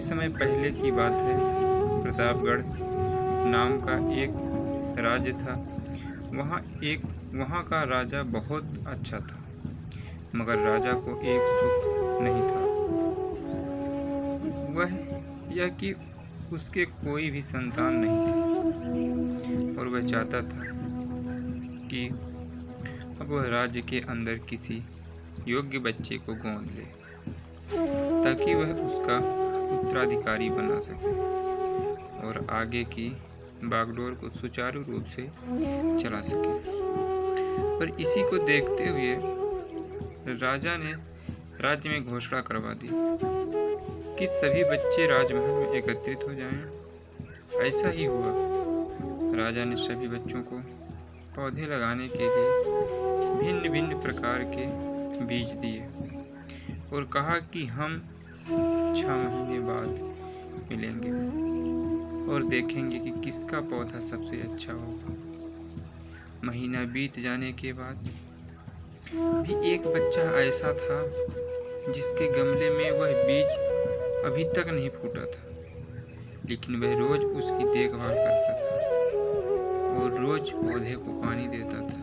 समय पहले की बात है। प्रतापगढ़ नाम का एक राज्य था। वहाँ का राजा बहुत अच्छा था, मगर राजा को एक सुख नहीं था। वह यह कि उसके कोई भी संतान नहीं थी और वह चाहता था कि अब वह राज्य के अंदर किसी योग्य बच्चे को गोद ले ताकि वह उसका उत्तराधिकारी बना सके और आगे की बागडोर को सुचारू रूप से चला सके। पर इसी को देखते हुए राजा ने राज्य में घोषणा करवा दी कि सभी बच्चे राजमहल में एकत्रित हो जाएं। ऐसा ही हुआ। राजा ने सभी बच्चों को पौधे लगाने के लिए भिन्न भिन्न प्रकार के बीज दिए और कहा कि हम 6 महीने बाद मिलेंगे और देखेंगे कि किसका पौधा सबसे अच्छा होगा। महीना बीत जाने के बाद भी एक बच्चा ऐसा था जिसके गमले में वह बीज अभी तक नहीं फूटा था, लेकिन वह रोज उसकी देखभाल करता था और रोज पौधे को पानी देता था।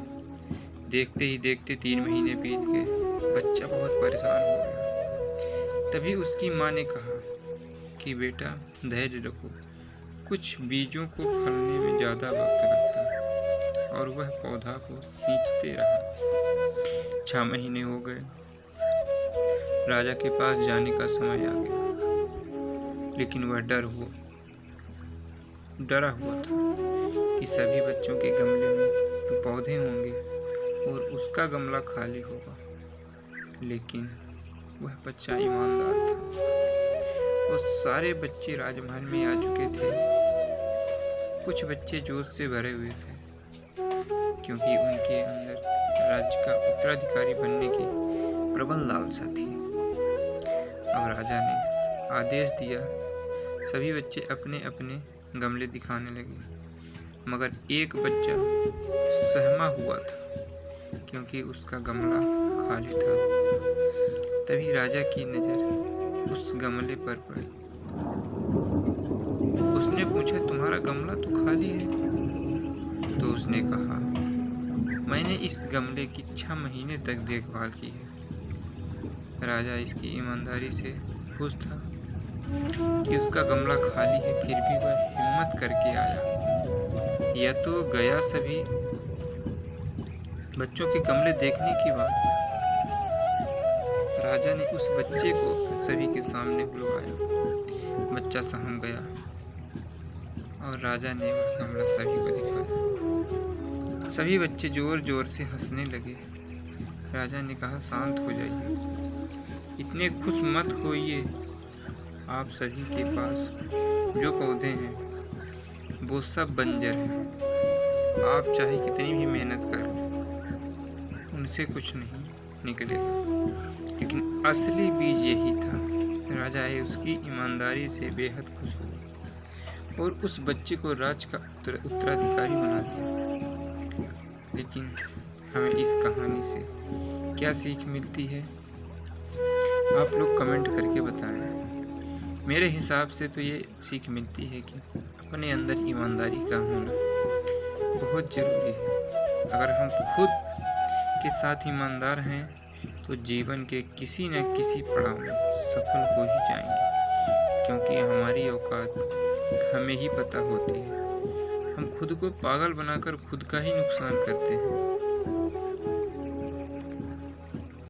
देखते ही देखते 3 महीने बीत गए। बच्चा बहुत परेशान हो गया। तभी उसकी माँ ने कहा कि बेटा धैर्य रखो, कुछ बीजों को फलने में ज़्यादा वक्त लगता है। और वह पौधा को सींचते रहा। 6 महीने हो गए। राजा के पास जाने का समय आ गया, लेकिन वह डरा हुआ था कि सभी बच्चों के गमले में तो पौधे होंगे और उसका गमला खाली होगा। लेकिन वह बच्चा ईमानदार था और सारे बच्चे राजमहल में आ चुके थे। कुछ बच्चे जोश से भरे हुए थे क्योंकि उनके अंदर राज्य का उत्तराधिकारी बनने की प्रबल लालसा थी। अब राजा ने आदेश दिया, सभी बच्चे अपने अपने गमले दिखाने लगे, मगर एक बच्चा सहमा हुआ था क्योंकि उसका गमला खाली था। तभी राजा की नज़र उस गमले पर पड़ी। उसने पूछा, तुम्हारा गमला तो खाली है? तो उसने कहा, मैंने इस गमले की 6 महीने तक देखभाल की है। राजा इसकी ईमानदारी से खुश था कि उसका गमला खाली है, फिर भी वह हिम्मत करके आया। यह तो गया सभी बच्चों के गमले देखने की बात। राजा ने उस बच्चे को सभी के सामने बुलवाया। बच्चा सहम गया और राजा ने वह गमला सभी को दिखाया। सभी बच्चे जोर जोर से हंसने लगे। राजा ने कहा, शांत हो जाइए, इतने खुश मत होइए। आप सभी के पास जो पौधे हैं वो सब बंजर हैं। आप चाहे कितनी भी मेहनत कर लें, उनसे कुछ नहीं निकलेगा। लेकिन असली बीज यही था। राजा उसकी ईमानदारी से बेहद खुश हुआ और उस बच्चे को राज्य का उत्तराधिकारी बना दिया। लेकिन हमें इस कहानी से क्या सीख मिलती है, आप लोग कमेंट करके बताएं। मेरे हिसाब से तो ये सीख मिलती है कि अपने अंदर ईमानदारी का होना बहुत ज़रूरी है। अगर हम खुद के साथ ईमानदार हैं तो जीवन के किसी न किसी पड़ाव में सफल हो ही जाएंगे, क्योंकि हमारी औकात हमें ही पता होती है। हम खुद को पागल बनाकर खुद का ही नुकसान करते हैं।